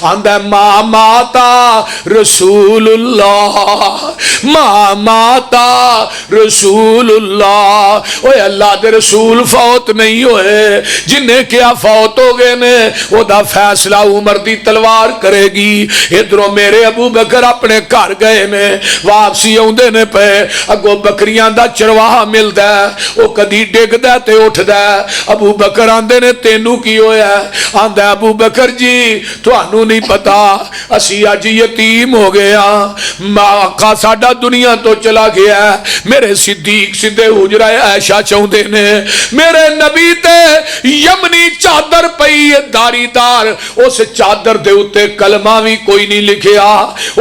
آندا ما ماتا رسول اللہ، ما ماتا رسول اللہ۔ اوے اللہ دے رسول فوت نہیں ہوئے، جنہیں کیا فوت ہو گئے نے او دا فیصلہ عمر دی تلوار کرے گی۔ ادھروں میرے ابو بکر اپنے گھر گئے نے، واپسی آوندے نے پے، اگوں بکریاں دا چرواہا ملدا ہے، او کدی ڈگدا تے اٹھدا ہے۔ ابو بکر آندے نے تینوں کی ہویا ہے؟ آندا ابو بکر جی تانوں نہیں پتا اسی اج یتیم ہو گیا، آقا ساڈا دنیا تو چلا گیا ہے۔ میرے صدیق سدھے حجرہ عائشہ چاہندے نے میرے نبی تے یمنی چادر پئی داری دار، اس چادر دے اوتے کلمہ بھی کوئی نہیں لکھیا،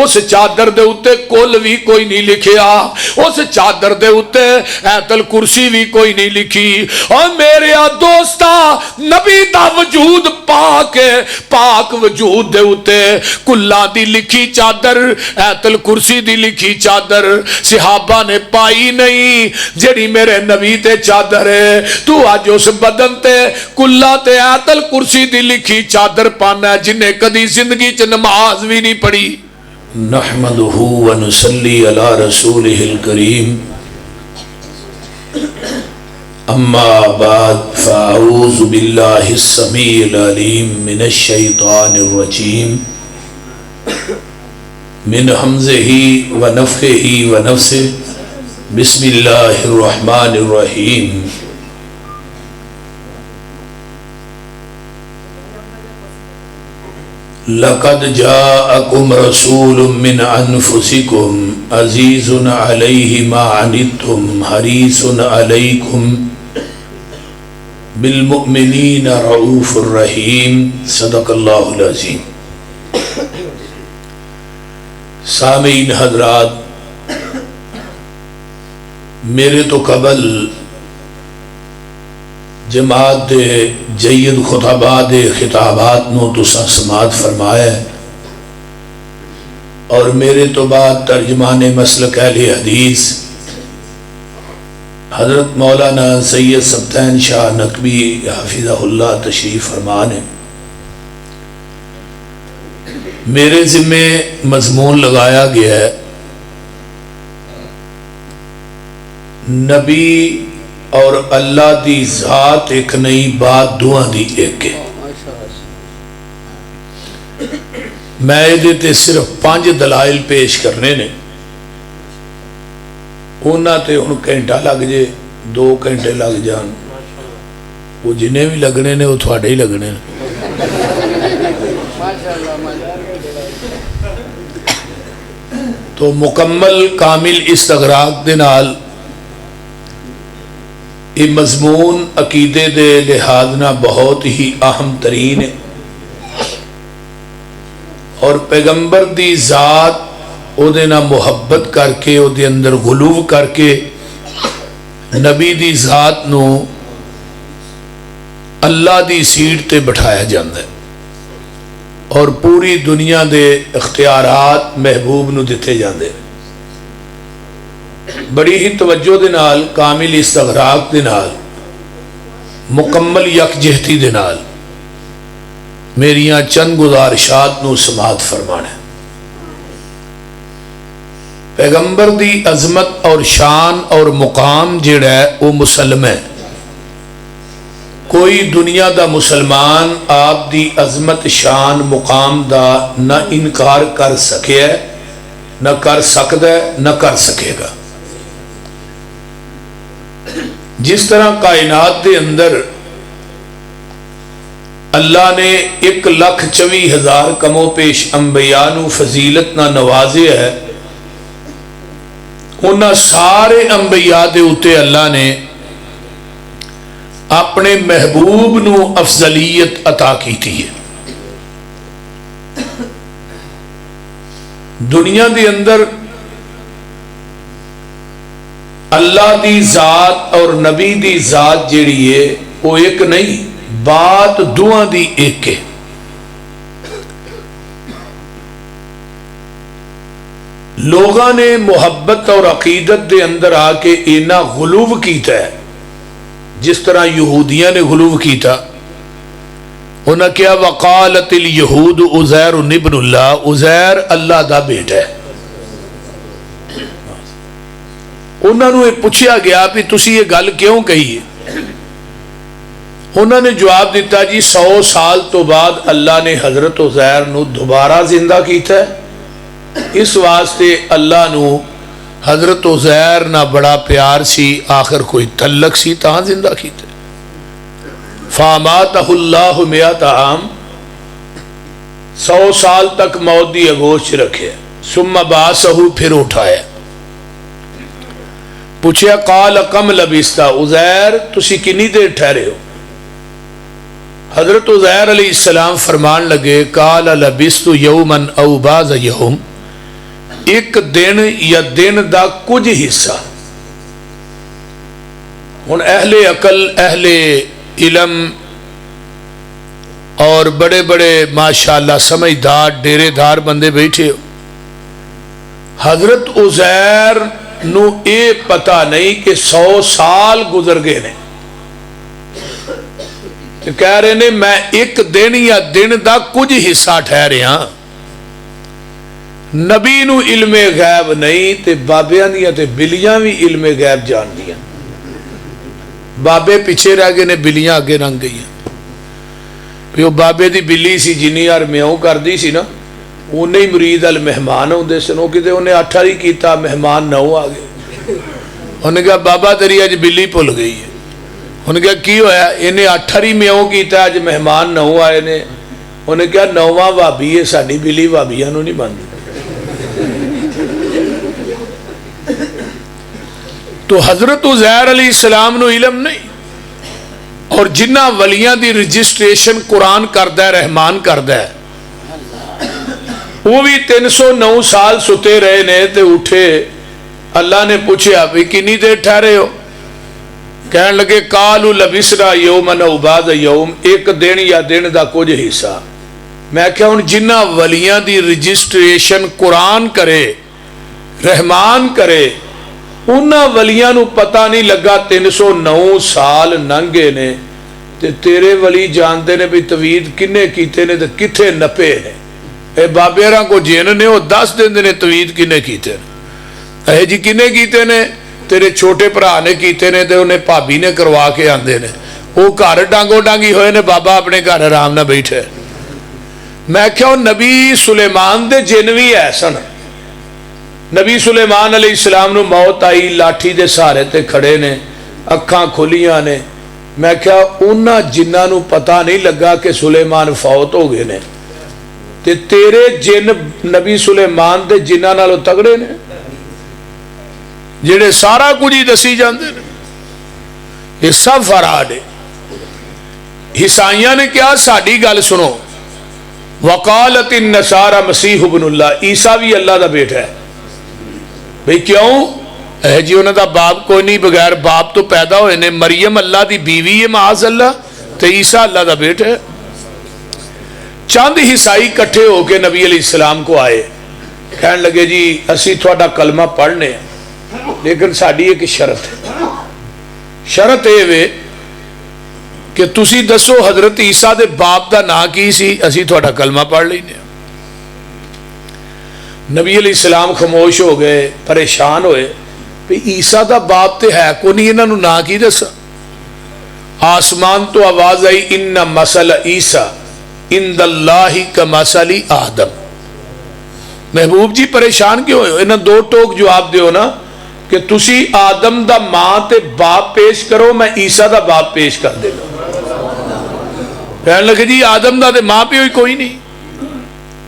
اس چادر دے اوتے کل بھی کوئی نہیں لکھیا، اس چادر دے اوتے ایت الکرسی بھی کوئی نہیں لکھی۔ اور میرے دوستا نبی دا وجود پاک پاک وجود دے اوتے کلا دی لکھی چادر، ایت الکرسی دی لکھی چادر صحابہ نے پائی نہیں جڑی میرے نبی تے چادر ہے۔ تو آج اس بدن تے کلا تے ایت الکرسی دی لکھی چادر پانا ہے جنہیں کدی زندگی چ نماز بھی نہیں پڑھی۔ نحمدہ ونصلی علی رسولہ الکریم، اما بعد فاعوذ باللہ السمیع العلیم من الشیطان الرجیم، من حمزہ ونفخہ ونفثہ، بسم اللہ الرحمن الرحیم۔ لقد جاءکم رسول من انفسکم عزیز علیہ ما عنتم حریص علیکم بالمؤمنین رؤوف الرحیم، صدق اللہ العظیم۔ سامعین حضرات، میرے تو قبل جماعت دے جید خطبہ دے خطابات نو تساں سماعت فرمایا ہے، اور میرے تو بعد ترجمان مسلک اہل حدیث حضرت مولانا سید سبطین شاہ نقوی حافظہ اللہ تشریف فرمان ہے۔ میرے ذمے مضمون لگایا گیا ہے نبی اور اللہ دی ذات ایک نئی بات دعا دی ایک ہے۔ میں یہ تے صرف 5 دلائل پیش کرنے نے، اونا تے ہن گھنٹہ لگ جے 2 گھنٹے لگ جان، وہ جنہیں بھی لگنے نے وہ تھوڑے ہی لگنے نے۔ تو مکمل کامل استغراق دے نال یہ مضمون عقیدے دے لحاظ نہ بہت ہی اہم ترین ہے، اور پیغمبر دی ذات او دے نہ محبت کر کے او دے اندر غلو کر کے نبی دی ذات نو اللہ دی سیٹ تے بٹھایا جاندہ ہے، اور پوری دنیا دے اختیارات محبوب نو دیتے جاندے ہیں۔ بڑی ہی توجہ دے نال، کامل استغراق دے نال، مکمل یکجہتی دے نال میریاں چند گزارشات نو سماعت فرمانا ہے۔ پیغمبر دی عظمت اور شان اور مقام جڑا ہے وہ مسلم ہے۔ کوئی دنیا دا مسلمان آپ دی عظمت شان مقام دا نہ انکار کر سکے ہے، نہ کر سکتا ہے، نہ کر سکے گا۔ جس طرح کائنات دے اندر اللہ نے 1,24,000 کم و پیش انبیاء نو فضیلت نہ نوازے ہے، انہاں سارے انبیاء دے اوتے اللہ نے اپنے محبوب نو افضلیت عطا کی تھی ہے۔ دنیا دے اندر اللہ دی ذات اور نبی دی ذات جیڑی ہے وہ ایک نہیں، بات دعا دی ایک ہے۔ لوگاں نے محبت اور عقیدت دے اندر آ کے اینا غلو کیتا ہے، جس طرح یہودیاں نے غلو کیتا، انہاں کیا وقالت الیہود عزیر ابن اللہ، عزیر اللہ دا بیٹا ہے۔ انہوں نے پوچھا گیا کہ تسی یہ گل کیوں کہی ہے؟ انہوں نے جواب دیتا جی 100 سال تو بعد اللہ نے حضرت عزیر نو دوبارہ زندہ کیتا ہے، اس واسطے اللہ نو حضرت عزیر نہ بڑا پیار سی، آخر کوئی تعلق سی تاں زندہ کیتا ہے۔ فاماتہ اللہ 100 عام، 100 سال تک موت دی اگوش رکھے، ثم بعثہ پھر اٹھایا۔ پوچھا قال کم لبثتا، عزیر تسی کنی دیر ٹھہرے ہو؟ حضرت عزیر علیہ السلام فرمان لگے قال لبثت یوما او بعض یوم، ایک دن یا دن دا کچھ حصہ۔ ہن اہل عقل، اہل علم اور بڑے بڑے ماشاءاللہ سمجھدار ڈیرے دار بندے بیٹھے ہو، حضرت عزیر نو اے پتہ نہیں کہ 100 سال گزر گئے نے، کہہ رہے نے میں ایک دن یا دن دا کچھ حصہ ٹھہرے ہاں۔ نبی نو علم غیب نہیں تے بابیاں دیا تے بلیاں بھی علم غیب جان دیا، بابے پیچھے رہ گئے نے، بلیاں آگے رنگ گئی ہیں۔ وہ بابے دی بلی سی جنی یار میاؤں کر دی سی نا، انہیں مرید المہمان ہوں دے سنو کتے انہیں 8 کیتا، مہمان 9 آگے۔ انہیں کہا بابا تیری آج بلی پل گئی ہے۔ انہیں کہا کی ہویا؟ انہیں 8 میاؤں کیتا، آج مہمان 9 آئے نے۔ انہیں کہا 9واں وابی ہے، ساڑی بلی وابیاں نو نہیں باندھی۔ تو حضرت عزیر علیہ السلام نو علم نہیں، اور جنہ ولیاں دی رجسٹریشن قرآن کردہ ہے، رحمان کردہ ہے، وہ بھی 309 سال ستے رہے نے تے اٹھے۔ اللہ نے پوچھا بھی کنی دیر ٹھہرے ہو؟ کہنے لگے قالوا لبثنا یوما او بعض یوم، ایک دن یا دن دا کچھ حصہ۔ میں کہا ان جنہ ولیاں دی رجسٹریشن قرآن کرے، رحمان کرے، انہاں ولیاں نو پتہ نہیں لگا 309 سال ننگے نے، تے تیرے ولی جانتے نے بھی توید کنے کیتے نے تے کتھے نپے نے۔ اے بابیراں کو جن نے وہ 10 دن نے توید کنے کیتے نے، اے جی کنے کیتے نے؟ تیرے چھوٹے پرا نے کیتے نے تے انہیں پابی نے کروا کے آندے نے، وہ گھر ڈانگو ڈانگی ہوئے نے، بابا اپنے گھر آرام نہ بیٹھے۔ میں کہو نبی سلیمان دے جن بھی ایسن، نبی سلیمان علیہ السلام نو موت آئی، لاٹھی دے سہارے تے کھڑے نے، اکھاں کھلیاں نے۔ میں کہا انہاں جنہاں نو پتہ نہیں لگا کہ سلیمان فوت ہو گئے نے، تے تیرے جن نبی سلیمان دے جنہاں نالوں تگڑے نے، جڑے سارا کچھ ہی دسی جاندے نے۔ یہ سب فراڈ ہے۔ عیسائیاں نے کیا؟ ساڈی گل سنو، وقالت النصارى مسیح ابن اللہ، عیسیٰ بھی اللہ دا بیٹا ہے۔ بھئی کیوں؟ اے جی انہوں دا باپ کوئی نہیں، بغیر باپ تو پیدا ہوئے نے، مریم اللہ دی بیوی ہے معاذ اللہ، تو عیسیٰ اللہ دا بیٹا ہے۔ چند عیسائی کٹھے ہو کے نبی علیہ السلام کو آئے، کہنے لگے جی اسی تھوڑا کلمہ پڑھنے ہیں، لیکن ساڑی ایک شرط ہے۔ شرط ہے وے کہ تسی دسو حضرت عیسیٰ دے باپ دا نا کی سی، اسی تھوڑا کلمہ پڑھ لینے۔ نبی علیہ السلام خاموش ہو گئے، پریشان ہوئے کہ عیسیٰ دا باپ تے ہے کو نہیں، انہوں نا کی دسا۔ آسمان تو آواز آئی ان مثل عیسیٰ عند اللہ کمثل آدم۔ محبوب جی پریشان کیوں ہوئے؟ انہوں 2 ٹوک جواب دیو نا کہ تسی آدم دا ماں تے باپ پیش کرو، میں عیسیٰ دا باپ پیش کر دے گا۔ کہنے لگے جی آدم دا تے ماں پہ ہوئی کوئی نہیں۔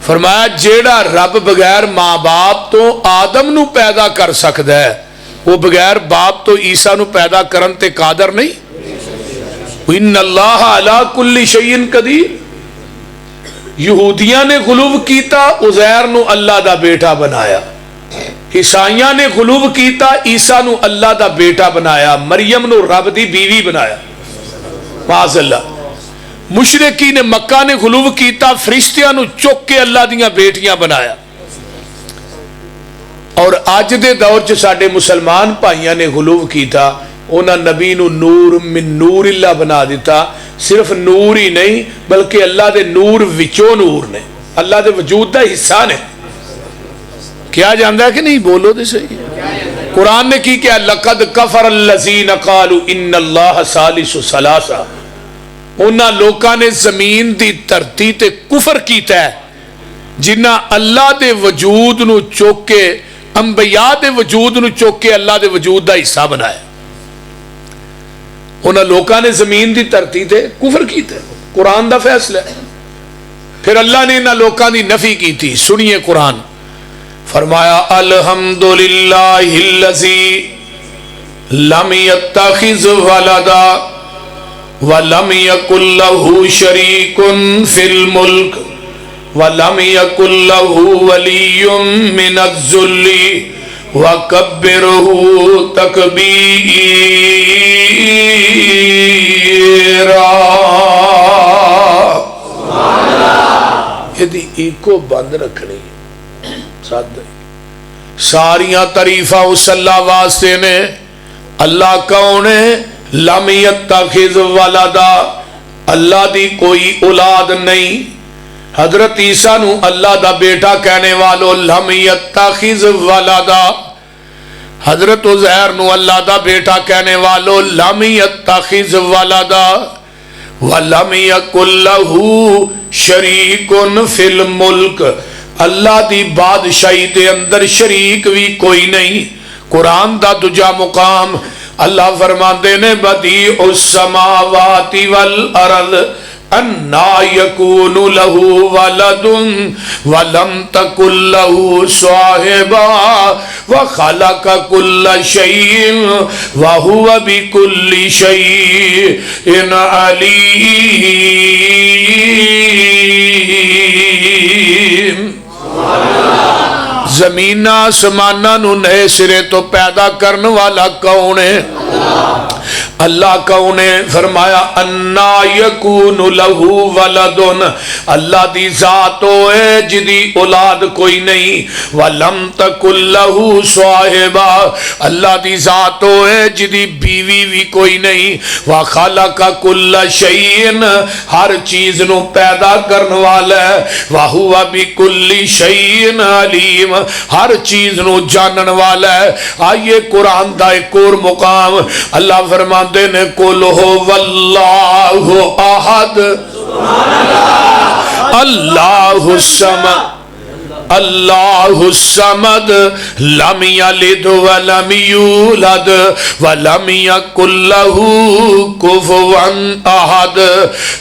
فرمایا جیڑا رب بغیر ماں باپ تو آدم نو پیدا کر سکتا ہے، وہ بغیر باپ تو عیسیٰ نو پیدا کرن تے قادر نہیں۔ ان اللہ علی کل شیء قدیر۔ یہودیاں نے غلو کیتا، عزیر نو اللہ دا بیٹا بنایا۔ عیسائیاں نے غلو کیتا، عیسیٰ نو اللہ دا بیٹا بنایا، مریم نو رب دی بیوی بنایا، معاذ اللہ۔ مشرکی نے مکہ نے غلو کیتا، فرشتیاں نو چک کے اللہ دیاں بیٹیاں بنایا۔ اور آج دے دور چ ساڈے مسلمان بھائیاں نے غلو کیتا، انہاں نبی نو نور من نور اللہ بنا دیتا، صرف نور ہی نہیں بلکہ اللہ دے نور وچوں نور نے، اللہ دے وجود دا حصہ نے. کیا جاندا ہے کہ نہیں؟ بولو دے صحیح. قرآن نے کی کیا؟ لقد کفر الذین قالوا ان اللہ ثالث ثلاثہ. انہاں لوکاں نے زمین دی دھرتی تے کفر کیتا ہے جنہاں اللہ دے وجود نو چوک کے، انبیاء دے وجود نو چوک کے اللہ دے وجود دا حصہ بنایا. انہاں لوکاں نے زمین دی دھرتی تے کفر کیتا ہے، قرآن دا فیصلہ ہے. پھر اللہ نے انہاں لوکاں دی نفی کی تھی. سنیے قرآن فرمایا الحمدللہ الذی لم یتخذ ولدا ولم یکن لہ شریک فی الملک ولم یکن لہ ولی من الذل وکبرہ تکبیرا. یہ ایکو بند رکھنی ساریاں تعریفاں اس اللہ واسطے نے. اللہ کون ہے؟ لم یتخذ ولدا، اللہ دی کوئی اولاد نہیں. حضرت عیسیٰ نو اللہ دا بیٹا کہنے والوں لم یتخذ ولدا، حضرت عزیر نو اللہ دا بیٹا کہنے والوں لم یتخذ ولدا ولم یکن لہ شریک فی الملک، اللہ دی بادشاہی دے اندر شریک بھی کوئی نہیں. قرآن دا دوجا مقام اللہ فرماندے نے بدیع السماوات والارض انا یکون لہ ولد ولم تکن لہ صاحبہ وخلق کل شیء وہو بکل شیء علیم. زمین آسمانہ نو نئے سرے تو پیدا کرنے والا کون ہے؟ اللہ کون ہے؟ فرمایا انا یکون لہ ولدن، اللہ دی ذات ہوئے جدی اولاد کوئی نہیں. ولم تکن لہ صاحبہ، اللہ دی ذات ہوئے جدی بیوی بھی کوئی نہیں. وخلق کل شیء، ہر چیز نو پیدا کرنے والا ہے. وہو بکل شیء علیم، ہر چیز نو جانن والا ہے. آئیے قرآن دا ایک اور مقام اللہ فرماندے نے قل هو اللہ احد اللہ الصمد اللہ الصمد لم یلد ولم یولد ولم یکن لہ کفوا احد.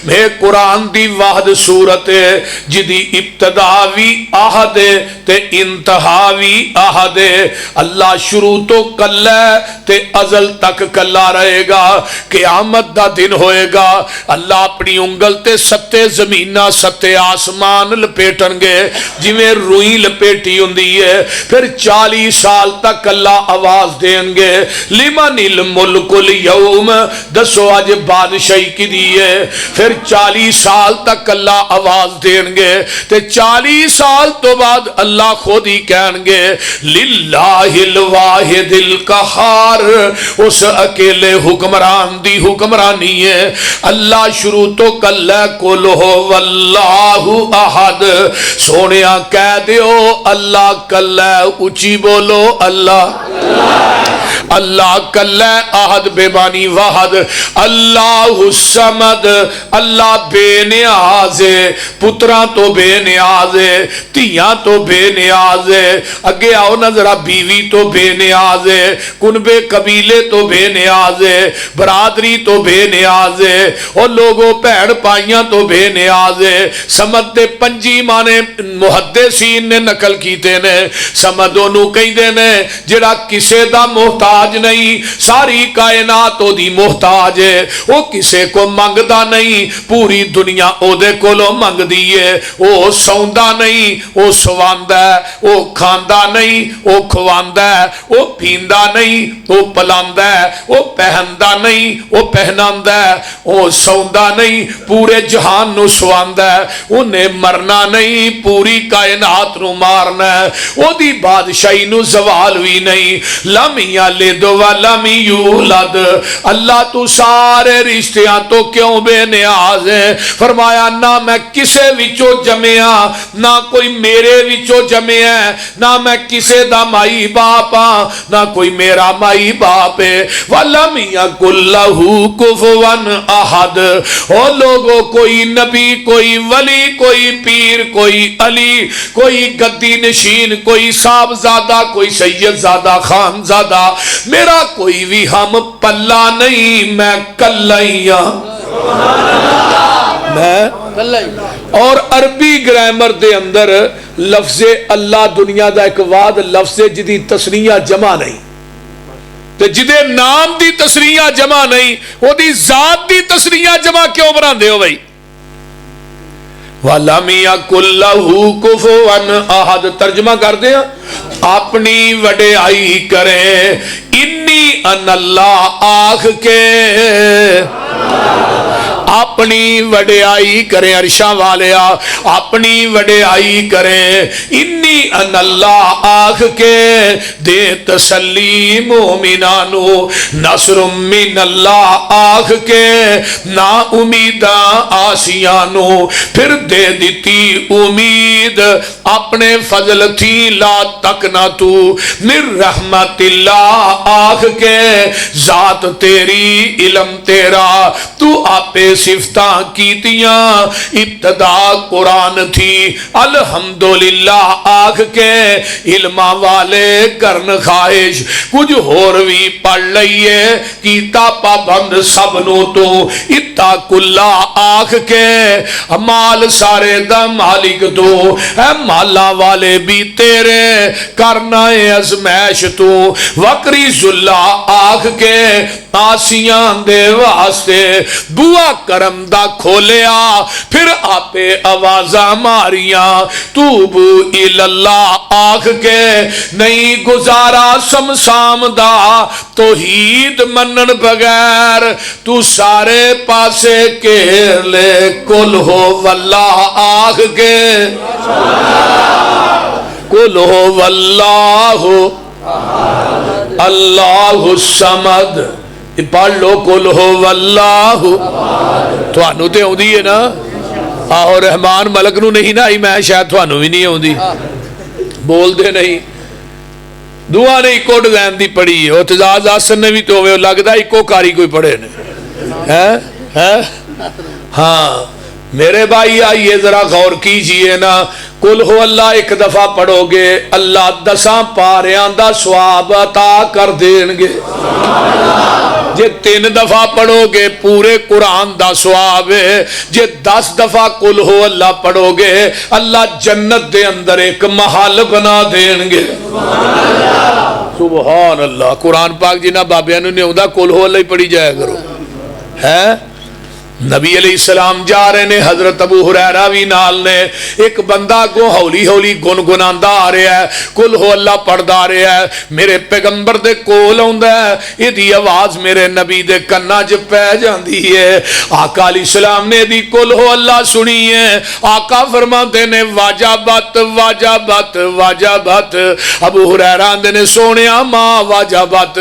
میں قرآن دی واحد صورت ہے جدی ابتدا بھی احد تے انتہا بھی احد ہے. اللہ شروع تو کلا تے ازل تک کلا رہے گا. قیامت دا دن ہوئے گا اللہ اپنی انگل تے ستے زمینہ ستے آسمان لپیٹن گے جویں روئی لپیٹی ہوندی ہے. پھر 40 سال تک اللہ آواز دیں گے لمن الملک اليوم، دسو آج بادشاہی کی دیئے. پھر 40 سال تک اللہ آواز دیں گے تے 40 سال تو بعد اللہ خود ہی کہیں گے للہ الواحد القہار، اس اکیلے حکمران دی حکمرانی ہے. اللہ شروع تو کل قل هو اللہ احد. سونیا کہہ دیو اللہ کل ہے، اچھی بولو اللہ اللہ کل ہے، احد بے بانی واحد. اللہ الصمد، اللہ بے نیاز ہے، پتران تو بے نیاز ہے، تیاں تو بے نیاز ہے. اگے آؤ نظرہ بیوی تو بے نیاز ہے، کنبے قبیلے تو بے نیاز ہے، برادری تو بے نیاز ہے، اور لوگوں پہڑ پائیاں تو بے نیاز ہے. سمد دے پنجی مانے محدثین نے نقل کیتے نے. سمدوں نو کہیں دے نے جڑا کسے دا محتاج نہیں، ساری کائنات او دی محتاج ہے. وہ کسے کو منگدا نہیں، پوری دنیا او دے کولو منگ دیئے. او سوندا نہیں، او سواندا ہے. او کھاندا نہیں، او کھواندا ہے. او پیندا نہیں، او پلاندا ہے. او پہندا نہیں، او پہناندا ہے. او سوندا نہیں، پورے جہان نو سواندا ہے. انہیں مرنا نہیں، پوری کائنات نو مارنا ہے. او دی بادشاہی نو زوال بھی نہیں. لم یلد یلد ولم یولد، اللہ تو سارے رشتیاں تو کیوں بے نیاز ہے؟ فرمایا نہ میں کسے وچوں جمیا، نہ کوئی میرے وچوں جمیا، نہ میں کسے دا مائی باپ ہاں، نہ کوئی میرا مائی باپ ہے۔ ولم یکن لہ کفوا احد، او لوگوں کوئی نبی، کوئی ولی، کوئی پیر، کوئی علی، کوئی گدی نشین، کوئی صاحب زادہ، کوئی سید زادہ، خان زادہ، میرا کوئی بھی ہم پلہ نہیں، میں کلائیاں، میں اور عربی گرامر دے اندر لفظ اللہ دنیا دا ایک واد لفظ جدی تسنیہ جمع نہیں، تے جدے نام دی تسنیہ جمع نہیں، وہ دی ذات دی تسنیہ جمع کیوں بنا دے ہو بھائی؟ وَلَمْ يَكُنْ لَهُ كُفُوًا أَحَدٌ، ترجمہ کر دیں اپنی وڈیائی کریں انی ان اللہ آخ کے، اپنی وڈیائی کریں عرشاں والیا، اپنی وڈیائی کریں انی ان اللہ آخ کے، دے تسلی مومنانو نصر من اللہ آخ کے، نا امیداں آسیانو پھر دے دیتی امید، اپنے فضل تھی لا تک نہ تو من رحمت اللہ آخ کے، ذات تیری علم تیرا تو آپے صفتاں کیتیاں، ابتدا قرآن تھی الحمدللہ آخ کے، علمہ والے کرن خواہش کچھ اور بھی پڑھ لئیے، کیتا پابند سب نو تو اتاق اللہ آخ کے، مال سارے دا مالک تو اے مالا والے بھی تیرے، کرنا ازمیش تو وکری ذلہ آخ کے، آسیاں دے واسطے بوا کرم دا کھولیا، پھر آپے آوازاں ماریاں توبو الاللہ آخ کے، نہیں گزارا سمسام دا توحید منن بغیر، تو سارے پاسے کیر لے کل ہو واللہ آخ کے، کل ہو واللہ اللہ الصمد، پڑھ لو کل ہو واللہ، تو آنو تے ہوں دی ہے نا، آہو رحمان ملک نو نہیں نا، میں شاید تو آنو بھی نہیں ہوں دی، بول دے نہیں، دعا نے ایکو ڈزائن دی پڑھی ہے، اعتزاز آسن نے بھی تو ہوئے لگتا ہے ایکو کاری کوئی پڑھے نے، ہاں میرے بھائی آئیے ذرا غور کیجئے نا، کل ہو اللہ ایک دفعہ پڑھو گے اللہ 10 پاریاں دا ثواب عطا کر دیں گے، جے 3 دفعہ پڑھو گے پورے قرآن دا ثواب ہے، جے 10 دفعہ کل ہو اللہ پڑھو گے اللہ جنت دے اندر ایک محل بنا دیں گے، سبحان اللہ۔ قرآن پاک جنہ بابیانو نے ہوندہ کل ہو اللہ ہی پڑھی جائے کرو، ہے نبی علیہ السلام جا رہے نے، حضرت ابو ہریرہ بھی نال نے، ایک بندہ کو ہولی ہولی گنگناندہ آ رہا ہے، کل ہو اللہ پڑھدا آ رہا ہے، میرے پیغمبر دے کول ہوندا ہے، یہ دی آواز میرے نبی دے کنا چ پہ جاندی ہے، آقا علیہ السلام نے دی کل ہو اللہ سنی ہے، آقا فرماتے نے واجبات واجبات واجبات، ابو ہریرہ نے سونیا ماں واجبات،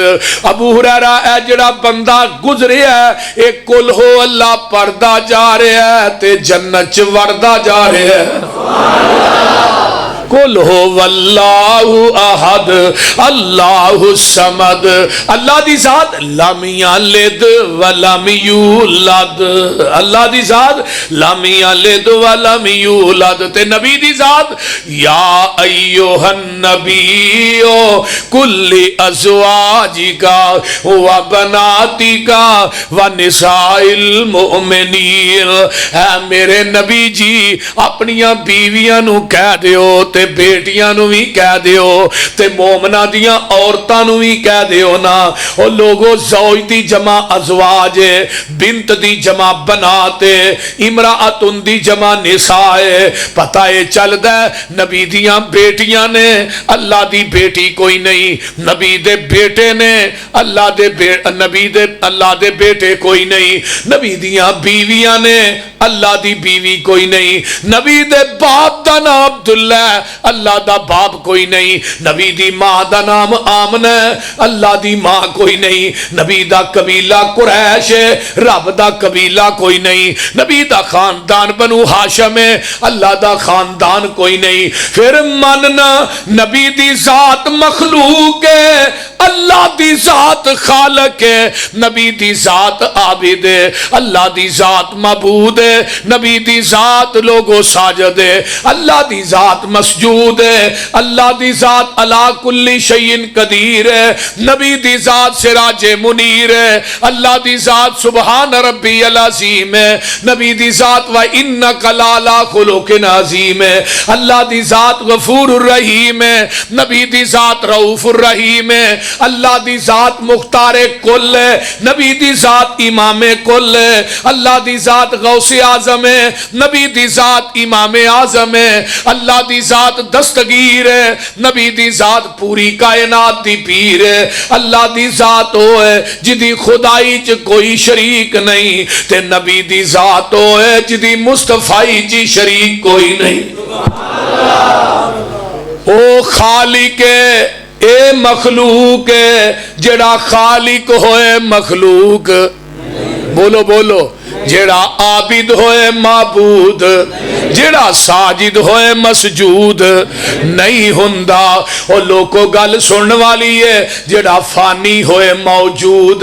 ابو ہریرہ اے جڑا بندہ گزرے ہے ایک کل ہو اللہ پردہ جا رہے ہیں تے جنت وردہ جا رہے ہیں، کل ہو واللہ احد اللہ الصمد، اللہ دی ذات لم یلد ولم یولد، اللہ دی ذات لم یلد ولم یولد، تے نبی دی ذات یا ایوہ النبی کل ازواجکا و بناتکا و نساء المؤمنین، اے میرے نبی جی اپنیاں بیویاں نو کہہ دیو تے بیٹیاں نو بھی کہہ دیو تے مومنہ دیاں عورتاں نو بھی کہہ دیو نا، او لوگو زوج دی جمع ازواج، بنت دی جمع بناتے، امرأتن دی جمع نسائے، پتہ ہے چل دے نبی دیاں بیٹیاں نے، اللہ دی بیٹی کوئی نہیں، نبی دے بیٹے نے اللہ دے نبی دے اللہ دے بیٹے کوئی نہیں، نبی دیاں بیویاں نے اللہ دی بیوی کوئی نہیں. نبی دے باپ دا نام عبداللہ ہے, اللہ دا باپ کوئی نہیں. نبی دی ماں دا نام آمنہ ہے, اللہ دی ماں کوئی نہیں. نبی دا قبیلہ قریش ہے, رب دا قبیلہ کوئی نہیں. نبی دا خاندان بنو ہاشم ہے, اللہ دا خاندان کوئی نہیں. پھر مننا نبی دی ذات مخلوق ہے, اللہ دی ذات خالق ہے. نبی دی ذات عابد ہے, اللہ دی ذات معبود ہے. نبی دی ذات لوگو ساجد ہے, اللہ دی ذات مسجود ہے. اللہ دی ذات علی کل شیء قدیر ہے. نبی دی ذات سراج منیر ہے. اللہ دی ذات سبحان ربی العظیم ہے. نبی دی ذات و انک لعلی خلق عظیم ہے. اللہ دی ذات غفور الرحیم ہے. نبی دی ذات رؤوف الرحیم ہے. اللہ دی ذات مختار کل ہے. نبی دی ذات امام کل ہے. اللہ دی ذات غوث اعظم ہے. نبی دی ذات امام اعظم ہے. اللہ دی ذات دستگیر ہے. نبی دی ذات پوری کائنات دی پیر ہے. اللہ دی ذات وہ ہے جدی خدائی چ کوئی شریک نہیں, تے نبی دی ذات وہ ہے جدی مصطفی چ شریک کوئی نہیں. او خالق ہے, اے مخلوق ہے. جڑا خالق ہوئے مخلوق, بولو بولو, جڑا عابد ہوئے معبود, جڑا ساجد ہوئے مسجود نہیں ہندا. او لوگوں گل سنن والی ہے, جڑا فانی ہوئے موجود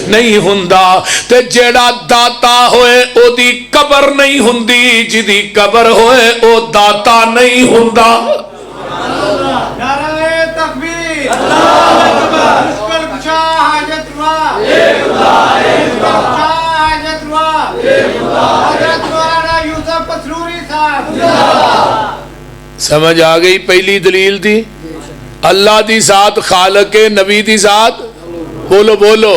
نہیں ہندا. تے جڑا داتا ہوئے او دی قبر نہیں ہندی, جدی قبر ہوئے او داتا نہیں ہندا. نعرہ تکبیر, اللہ اکبر, حاجت ہوا, حضرت مولانا یوسف پسروری صاحب. سمجھ آ گئی پہلی دلیل تھی. اللہ دی ذات خالق ہے, نبی دی ذات بولو بولو,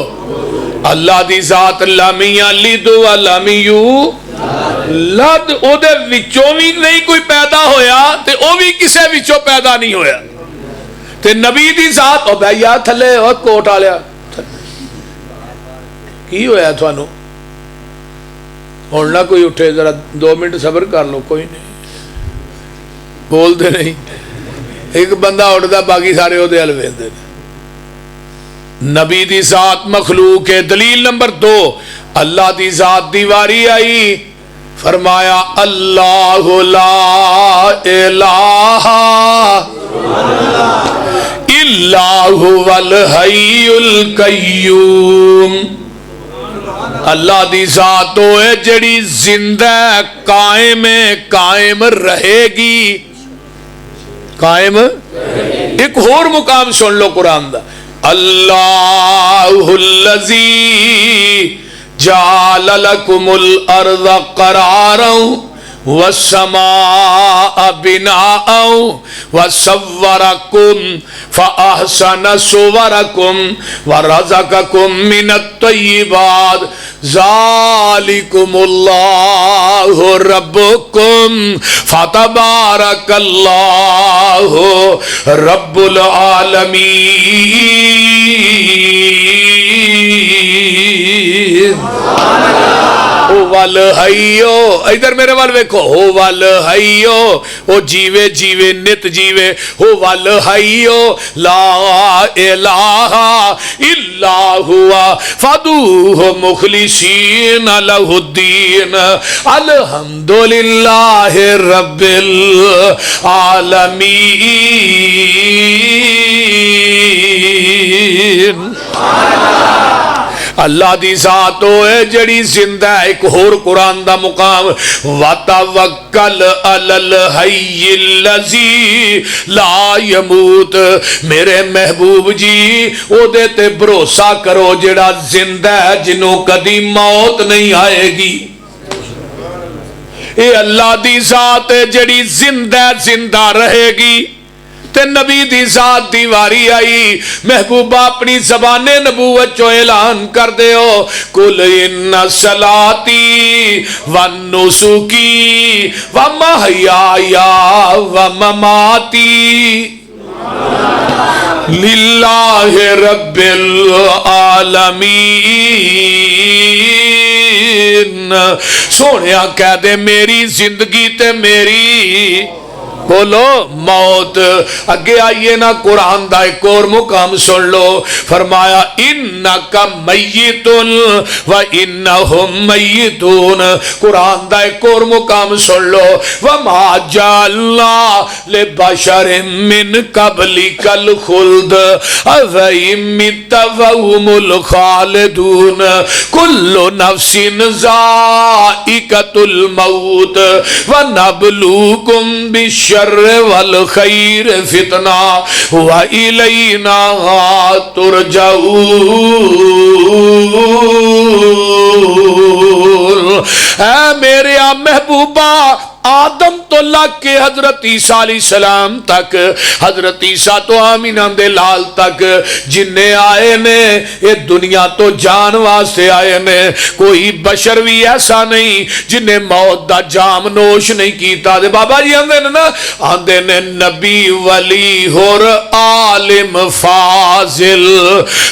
اللہ دی ذات لم یلد ولم یولد, او دے وچوں بھی نہیں کوئی پیدا ہویا تے او بھی کسے وچوں پیدا نہیں ہویا. تے نبی دی ذات, او بھیا تھلے او کوٹ آلیا کی ہویا تھانو, ہن نہ کوئی اٹھے, ذرا 2 منٹ صبر کر لو. کوئی نہیں بول دے نہیں, ایک بندہ اٹھتا باقی سارے وہ دے الوے دے. نبی دی ذات مخلوق ہے. دلیل نمبر 2, اللہ دی ذات دی واری آئی, فرمایا اللہ لا الہ الا هو الحی القیوم. اللہ دی ذات ہے جڑی زندہ قائم ہے, قائم رہے گی, قائم. ایک اور مقام سن لو قرآن دا, اللہ الذی جعل لکم الارض قرارا والسماء بناء وصورکم فاحسن صورکم ورزقکم من الطیبات ذالکم اللہ ربکم فتبارک اللہ رب العالمین. والحیو, ادھر میرے وال ویکھو, ہو والحیو, او جیوے جیوے نت جیوے, ہو والحیو لا الہ الا ہوا فدوہ مخلصین لہ الدین الحمدللہ رب العالمین. اللہ دی ذات ہے جڑی زندہ ہے. ایک اور قرآن دا مقام, وَتَوَكَّلْ عَلَى الْحَيِّ الَّذِي لَا يَمُوتُ. میرے محبوب جی او دے تے بھروسہ کرو جڑا زندہ ہے, جنوں کدی موت نہیں آئے گی. اے اللہ دی ذات ہے جڑی زندہ رہے گی. تے نبی دی ذات دی واری آئی, محبوبہ اپنی زبان نبوت جو اعلان کر دے ہو, قُلْ إِنَّ صَلَاتِي وَنُسُكِي وَمَحْيَايَ وَمَمَاتِي لِلَّهِ رَبِّ الْعَالَمِينَ سونے کہہ دے میری زندگی تے میری بولو موت. اگے آئیے نا قرآن دا ایک اور مقام سن لو. فرمایا انکا میتون و انہم میتون. قرآن دا ایک اور مقام سن لو. وما جعلنا لبشر من قبلک الخلد افئن مت فهم الخالدون کل نفس ذائقۃ الموت ونبلوکم بالشر والخیر فتنہ وإلینا ترجعون. اے میرے محبوبہ آدم تو لگ کے حضرت عیسیٰ علیہ السلام تک, حضرت عیسیٰ تو آمینہ دے لال تک جنہیں آئے نے یہ دنیا تو جان واسطے آئے نے. کوئی بشر بھی ایسا نہیں جنہیں موت دا جام نوش نہیں کیتا. دے بابا جی آندے نے نا, آندے نے نبی ولی اور عالم فاضل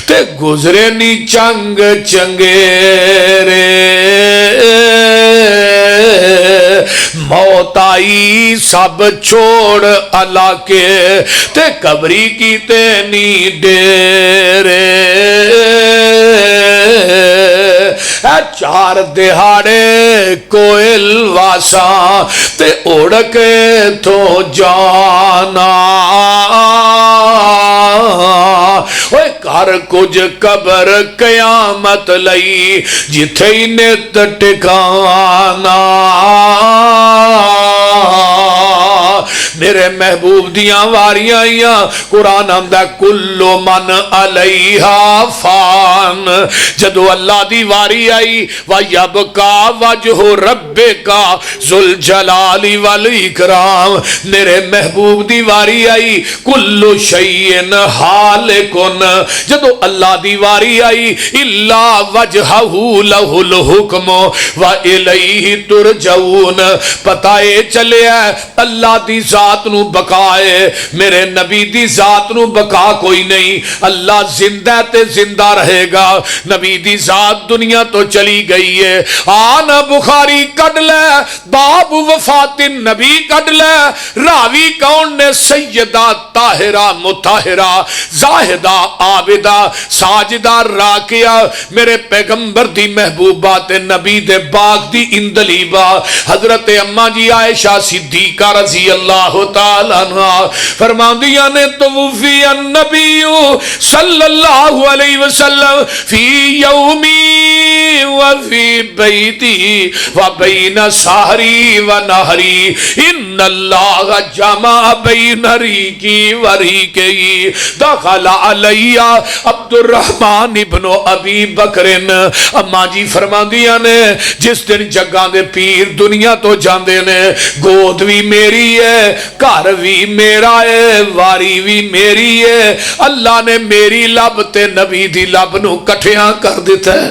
تے گزرے نی چنگ چنگیرے. موت آئی سب چھوڑ علاقے تے قبری کی تینی ڈیرے. اے چار دہاڑے کوئل واساں تے اڑ کے تو جانا. اوے کر کچھ قبر قیامت لئی جتھے ہی نت ٹکانا. میرے محبوب دیاں واریاں آئیاں. قرآن آندہ کلو من علیہا فان. جدو اللہ دی واری آئی وَيَبْقَى وَجْهُ رَبِّكَ ذُو الْجَلَالِ وَالْإِكْرَامِ. میرے محبوب دی واری آئی کلو شیئن حالکن. جدو اللہ دی واری آئی الا وجہہ لہ الحکم وَإِلَيْهِ تُرْجَعُونَ. پتہ اے چلے ہے اللہ دی ذات نو بقائے, میرے نبی دی ذات نو بقا کوئی نہیں. اللہ زندہ تے زندہ رہے گا. نبی دی ذات دنیا تو چلی گئی ہے. آنا بخاری کڈ لے باب وفات نبی کڈ لے. راوی کون نے؟ سیدہ طاہرہ مطہرہ زاہدہ عابدہ ساجدہ راکعہ. میرے پیغمبر دی محبوبات نبی دے باغ دی اندلیبہ حضرت اماں جی عائشہ صدیقہ رضی اللہ تعالیٰ عنہ فرماندیاں نے توفی النبی صلی اللہ علیہ وسلم فی یومی وفی بیتی وبین سحری ونہری ان اللہ جمع بین ریکی وریکی. دخل علیہ عبد الرحمن ابن ابی بکرن. اماں جی فرماندیاں نے جس دن جگاں دے پیر دنیا تو جاندے نے, گود بھی میری ہے, گھر بھی میرا ہے, واری بھی میری ہے. اللہ نے میری لب تے نبی دی لب نو کٹھیاں کر دیتا ہے.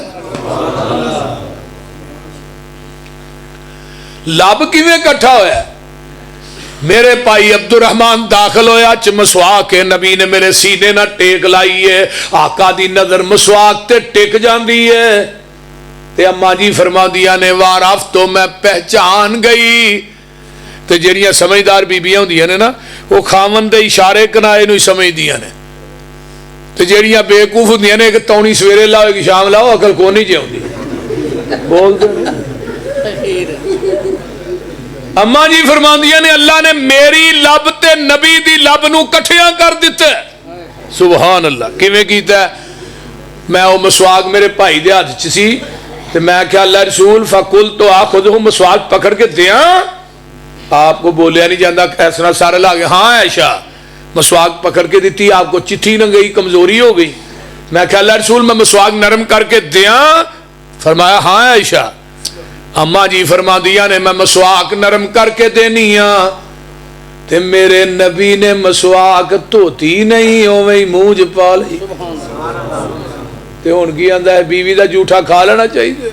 لب کیویں کٹھا ہویا ہے؟ میرے پائی عبد الرحمن داخل ہویا چ مسواک ہے. نبی نے میرے سینے نہ ٹیک لائی ہے. آقا دی نظر مسواک تے ٹک جاندی ہے. تے اماں جی فرما دیا نے وارف تو میں پہچان گئی. تے جڑیاں سمجھدار بیبیاں ہوندیاں نے نا وہ خاون دے اشارے کنائے نو سمجھ دیاں نے. تے جڑیاں بیوقوف ہوندیاں نے کہ تونی سویرے لاؤ کہ شام لاؤ عقل کو نہیں جاؤندی بول دے. اماں جی فرماندیاں نے اللہ نے میری لب تے نبی دی لب نو کٹھیاں کر دیتا ہے. سبحان اللہ. کیویں کیتا ہے؟ میں وہ مسواک میرے بھائی دے ہاتھ چ سی تے میں کہا اللہ رسول فقلت آخذہ مسواک پکڑ کے دیاں. آپ کو بولیا نہیں جاندہ ایسا سارے لا گئے. ہاں عائشہ مسواک پکڑ کے دیتی, آپ کو چٹھی نہ گئی, کمزوری ہو گئی. میں کہا اللہ رسول میں مسواک نرم کر کے دیاں. فرمایا ہاں عائشہ. اماں جی فرما دیا نے میں مسواک نرم کر کے دینی ہاں تے میرے نبی نے مسواک دھوتی نہیں اوویں منہ چ پا لئی. تے ہن کی آندا ہے بیوی دا جھوٹا کھا لینا چاہیے.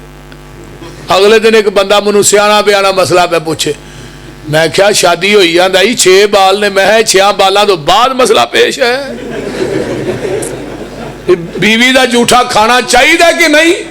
اگلے دن ایک بندہ منو سیاںا بیانا مسئلہ پہ پوچھے. میں کیا شادی ہوئی آندا 6 بال نے. میں 6 بالاں تو بعد مسئلہ پیش ہے. بیوی دا جھوٹا کھانا چاہیے کہ نہیں؟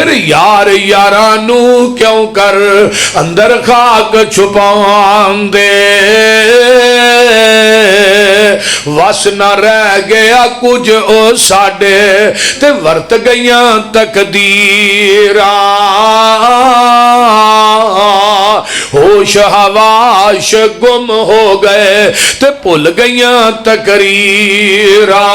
پھر یار یارانو کیوں کر اندر خاک چھپاؤں دے وس نہ رہ گیا کچھ او ساڈے تے ورت گئیاں تقدیراں ہوش حواش گم ہو گئے تے بھول گئیاں تقریراں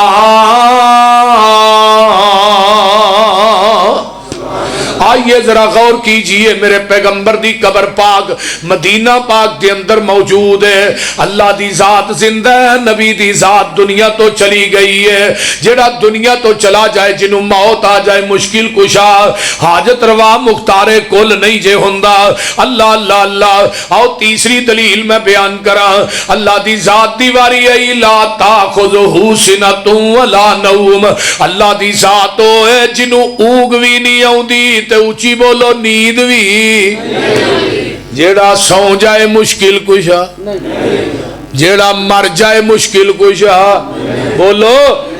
آئیے ذرا غور کیجئے میرے پیغمبر دی قبر پاک مدینہ پاک دے اندر موجود ہے اللہ دی ذات زندہ ہے نبی دی ذات دنیا تو چلی گئی ہے جیڑا دنیا تو چلا جائے جنہوں موت آ جائے مشکل کشا حاجت روا مختار کل نہیں جے ہوندا اللہ اللہ اللہ آؤ تیسری دلیل میں بیان کرا اللہ دی ذات دیواری ہے لا تاخذہ سنۃ ولا نوم اللہ دی ذات ہے جنہوں اونگ بھی نہیں آؤندی تے اچھی بولو نیند بھی جیڑا سو جائے مشکل کشا جیڑا مر جائے مشکل کشا بولو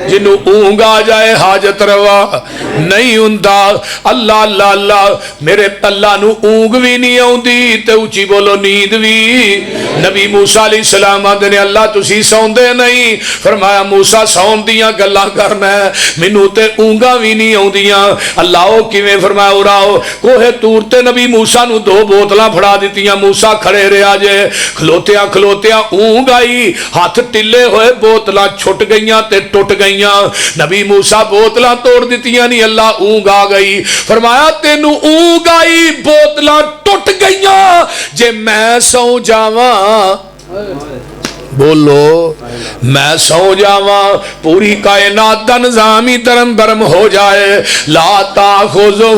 جنہوں اونگ آ جائے حاجت روا نہیں ہوندا اللہ اللہ اللہ میرے اللہ نو اونگ بھی نہیں آؤندی تے اچھی بولو نیند بھی نبی موسیٰ علیہ السلام آدھے نے اللہ تسی سوندے نہیں فرمایا موسیٰ سون دیاں گلا کرنا ہے منو تے اونگا بھی نہیں آؤندیاں اللہ او کیویں فرمایا اڑاؤ کوہ تور تے نبی موسیٰ نو 2 بوتلاں پھڑا دیتیاں موسیٰ کھڑے رہا جے کھلوتیاں کھلوتیاں اونگ آئی ہاتھ ٹلے ہوئے بوتلاں چھٹ گئیاں تے ٹوٹ گئیاں نبی موسیٰ بوتلاں توڑ دیتیاں نہیں اللہ اونگ آ گئی فرمایا تینو اونگ آئی بوتلاں ٹوٹ گئیاں جے میں سو جاواں بولو میں سو جاواں پوری کائنات دا نظام ہی درم برم ہو جائے لا تاخذہ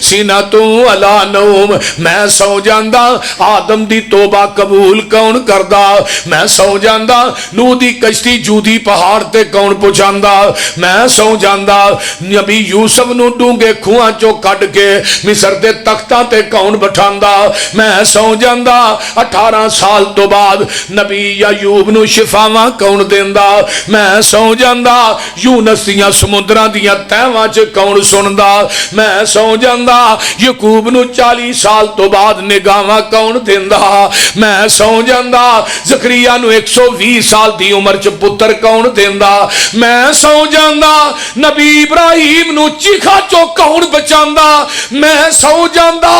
سنۃ ولا نوم میں سو جاندا آدم دی توبہ قبول کون کردا میں سو جاندا نوح دی کشتی جودی پہاڑ تے کون پہنچاندا میں سو جاندا نبی یوسف نو ڈونگے کھواں چوں کڈ کے مصر دے تختاں تے کون بٹھاندا میں سو جاندا 18 سال تو بعد نبی یعقوب نو شفاواں کون دیندا میں سو جاندا یونس دیاں سمندراں دیاں تہواں چ کون سندا میں سو جاندا یعقوب نو 40 سال تو بعد نگاہاں کون دیندا میں سو جاندا زکریا نو 120 سال دی عمر چ پتر کون دیندا میں سو جاندا نبی ابراہیم نو چیخا چو کون بچاندا میں سو جاندا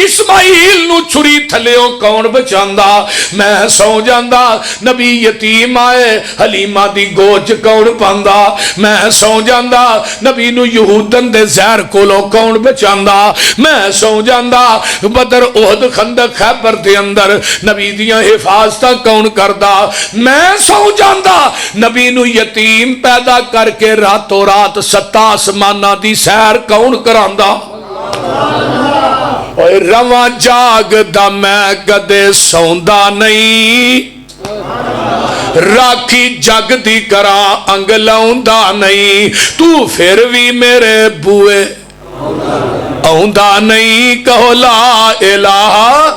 اسماعیل نو چھری تھلیوں کون بچاندا میں سو جاندا نبی یتیم آئے حلیمہ دی گوچ کون پاندا میں سو جاندا نبی نو یہودن دے زہر کولو کون بچاندا میں سو جاندا بدر احد خندق خیبر دے اندر نبی دیاں حفاظتہ کون کردا میں سو جاندا نبی نو یتیم پیدا کر کے راتوں رات 7 آسمانہ دی سیر کون کراندا اوے رواں جاگ دا میں کدے سوندا نہیں راکھی جگ دی کرا انگ لاؤندا نہیں تو پھر بھی میرے بوئے آؤندا نہیں کہو لا الہ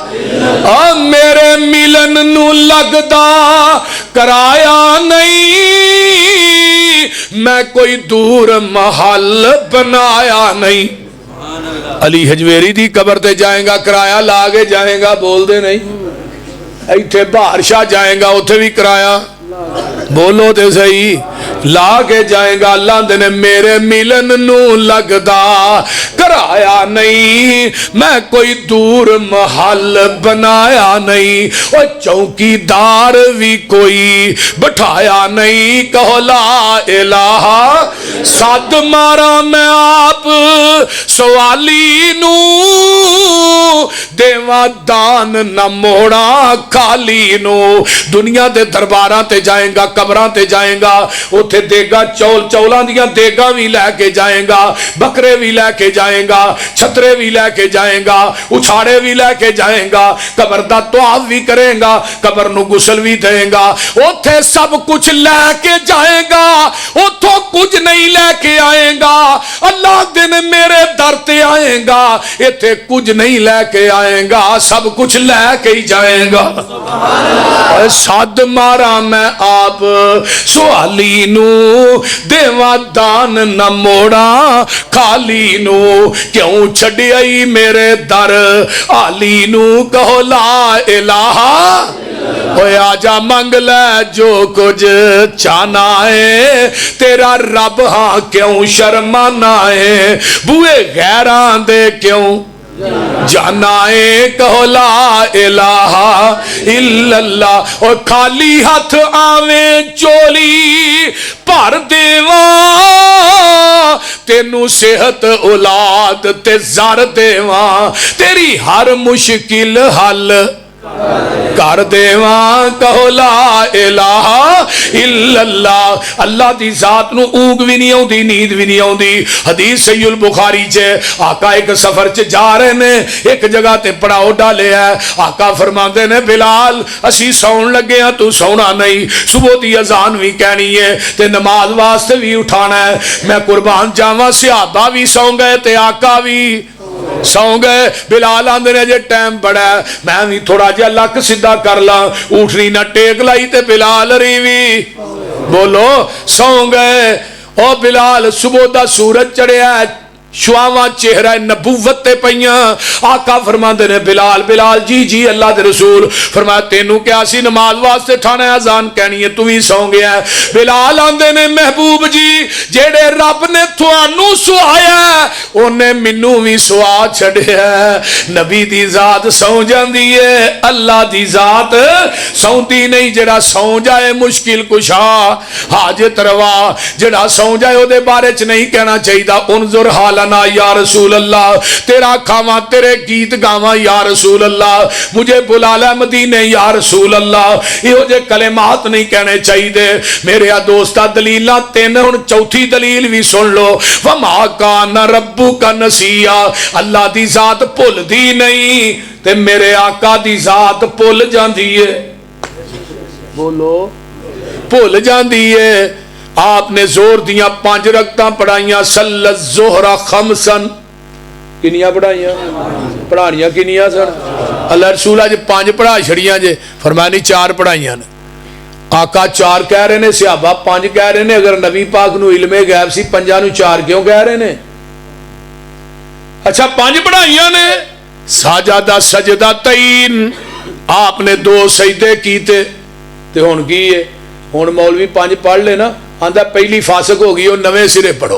میرے ملن نو لگدا کرایا نہیں میں کوئی دور محل بنایا نہیں علی حجویری دی قبر تے جائیں گا کرایہ لاگے جائیں گا بول دے نہیں ایتھے بہار شاہ جائیں گا اتھے بھی کرایہ بولو تے صحیح لا کے جائیں گا اللہ دنے میرے ملن نو لگدا کرایا نہیں میں کوئی دور محل بنایا نہیں اور چوکی دار بھی کوئی بٹھایا نہیں کہو لا الہ ساتھ مارا میں آپ سوالی نو دیواں دان نہ موڑا خالی نو دنیا دے درباراں تے جائیں گا قبراں تے جائیں گا اتھے دے گا چولاں دیاں دیگاں بھی لے کے جائیں گا بکرے بھی لے کے جائیں گا چھترے بھی لے کے جائیں گا اچھاڑے بھی لے کے جائیں گا قبر دا طواف بھی کریں گا قبر نو غسل بھی دیں گا اتھے سب کچھ لے کے جائیں گا اتھوں کچھ نہیں لے لے کے آئے گا, اللہ دن میرے در تے آئے گا, ایتھے کچھ نہیں لے کے آئے گا, سب کچھ لے کے ہی جائے گا. سد مارا میں آپ سوالی نو, دیواں دان نہ موڑا خالی نو, کیوں چھڈیائی میرے در آلی نو, کہو لا الہ اوے آجا منگ لے جو کچھ چانا ہے, تیرا رب ہاں کیوں شرمانا ہے, بوئے غیران دے کیوں جانا ہے, کہو لا الہ الا اللہ. اور خالی ہاتھ آویں چولی بھر دیواں, تینو صحت اولاد تے زر دیواں, تیری ہر مشکل حل کر دیواں, کہو لا الہ الا اللہ. اللہ دی ذات نو اونگ بھی نہیں آؤندی, نیند بھی نہیں آؤندی. حدیث صحیح البخاری چ آقا ایک سفر چ جا رہے نے, ایک جگہ تے پڑاؤ ڈالے ہے. آقا فرماندے نے بلال اسی سون لگے ہیں, تو سونا نہیں, صبح دی اذان بھی کہنی ہے تے نماز واسطے بھی اٹھانا ہے. میں قربان جاواں صحابہ بھی سو گئے تے آقا بھی سو گئے. بلال آندے نے جے ٹائم بڑا ہے, میں بھی تھوڑا جہا لک سیدھا کر لاں, اٹھنی نہ ٹیک لائی تے بلال ریوی بولو سو گئے. او بلال صبح دا سورج چڑھیا ہے, شواواں چہرہ نبوت تے پئیاں. آقا فرماندے نے بلال, بلال جی جی اللہ دے رسول. فرمایا تینوں کیا سی نماز واسطے ٹھانا اذان کہنی ہے, تو بھی سو گیا ہے. بلال آندے نے محبوب جی جیڑے رب نے تھانوں سوایا اونے مینوں بھی سوا چھڈیا. نبی دی ذات سو جاندی ہے, اللہ دی ذات سوندی نہیں. جڑا سو جائے مشکل کشا حاجت روا, جڑا سو جائے او دے بارے چ نہیں کہنا چاہیے انظر حالنا یا رسول اللہ, تیرا کھاواں تیرے گیت گاواں یا رسول اللہ, مجھے بلا لے مدینے یا رسول اللہ. یہ جے کلمات نہیں کہنے چاہیے میرے دوستا. دلیلاں تین, ہن چوتھی دلیل بھی سن لو. وما کان ربک نسیا, اللہ دی ذات بھول دی نہیں تے میرے آقا دی ذات بھول جاندی ہے. بولو بھول جاندی ہے. آپ نے زور دیاں 5 رکعتاں پڑھائیاں, صلی الظہر خمسن, کنیاں پڑھائیاں, پڑھانیاں کنیاں سن. اللہ رسول اج 5 پڑھا چھڑیاں جے, فرمایا نہیں 4 پڑھائیاں نے. آقا 4 کہہ رہے نے, صحابہ 5 کہہ رہے نے. اگر نبی پاک نو علم غیب سی 5 نو 4 کیوں کہہ رہے نے؟ اچھا 5 پڑھائیاں نے. ساجدہ سجدہ تین, آپ نے 2 سجدے کیتے تے ہن کی ہے, ہن مولوی 5 پڑھ لے نا, آندہ پہلی فاسق ہو گئی, وہ نویں سرے پڑھو.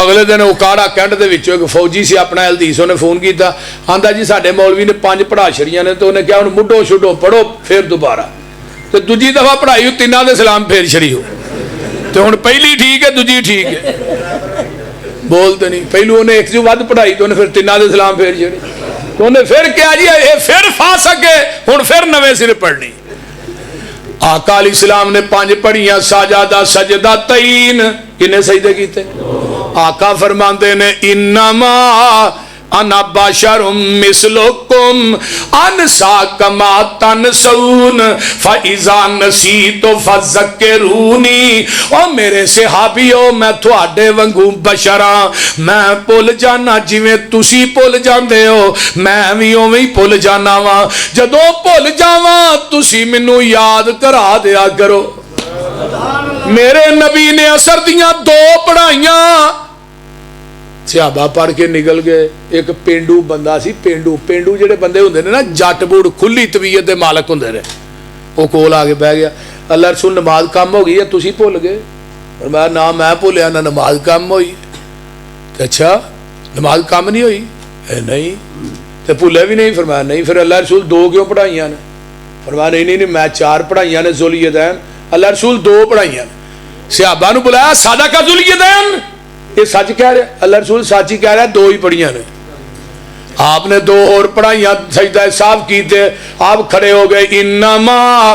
اگلے دن اوکاڑا کینٹ دے وچوں ایک فوجی سی اپنا الدیسوں نے فون کیتا, آندہ جی ساڈے مولوی نے 5 پڑھا چھڑیاں نے. تو انہیں کہا ہن مڈو چھڈو پڑھو پھر دوبارہ. تو دوجی دفعہ پڑھائی تیناں دے سلام پھیر چھڑی ہو. تو ہن پہلی ٹھیک ہے دوجی ٹھیک ہے, بولتے نہیں. پہلو انہیں ایک جو ود پڑھائی تو انہیں پھر تیناں دے سلام پھیر چھڑی. تو انہیں پھر کیا جی اے پھر فاسق ہے, ہن پھر نویں سرے پڑھنی. آقا علیہ السلام نے 5 پڑھیاں, ساجدہ سجدہ تین, کنے سجدے کیتے؟ آقا فرماندے نے انما انا بشر مثلکم انسا کما تنسون فاذا نسیت فذکرونی. او میرے صحابیو میں تھوڑے وانگوں بشراں, میں بھول جانا جویں تسی بھول جاندے ہو, میں بھی اوویں ہی بھول جانا وا. جدوں بھول جاواں تسی مینوں یاد کرا دیا کرو. میرے نبی نے اثر دیاں 2 پڑھائیاں, صحابہ پڑھ کے نکل گئے. ایک پینڈو بندہ سی, پینڈو جڑے بندے ہوندے نے نا جٹ بوڑ کھلی طبیعت دے مالک ہوندے نے, وہ کول آ کے بہ گیا. اللہ رسول نماز کم ہو گئی ہے, تسی بھول گئے؟ فرمایا نہ میں بھولیا نہ نماز کم ہوئی. اچھا نماز کم نہیں ہوئی؟ نہیں. تو بھولے بھی نہیں؟ فرمایا نہیں. پھر اللہ رسول 2 کیوں پڑھائیاں نے؟ فرمایا نہیں میں 4 پڑھائیاں نے ذوالیدین. اللہ رسول 2 پڑھائیاں نے. صحابہ نو بلایا صدقہ ذوالیدین, یہ سچ کہہ رہے؟ اللہ رسول سچ ہی کہہ رہا ہے, 2 ہی پڑھیاں نے. آپ نے 2 اور پڑھائیاں, سجدہ صاحب کیتے, آپ کھڑے ہو گئے. انما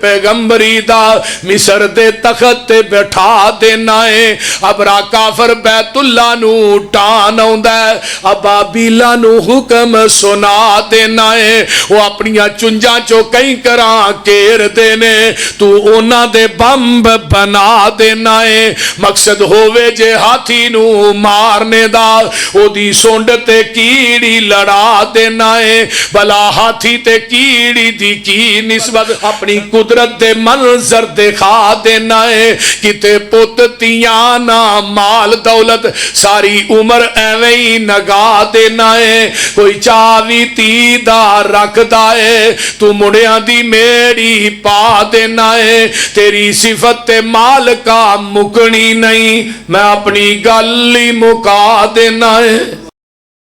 پیغمبری دا مصر دے تخت تے بٹھا دینا ہے ابرا کافر بیت اللہ نو ٹان آوندا ہے ابابیلا نو حکم سنا دینا ہے وہ اپنیاں چنجاں چو کئی کراں کیر دینے تو اونا دے بمب بنا دینا ہے مقصد ہووے جے ہاتھی نو مارنے دا او دی سونڈ تے کیڑی لڑا دینا ہے بلا ہاتھی تے کیڑی دی کی نسبت اپنی قدرت دے منظر دکھا دینا ہے کتے پت تیاں نہ مال دولت ساری عمر ایویں نگا دینا ہے کوئی چاوی تی دا رکھ دائے تو مڑیاں دی میری پا دینا ہے تیری صفت مال کا مکنی نہیں میں اپنی گلی مکا دینا ہے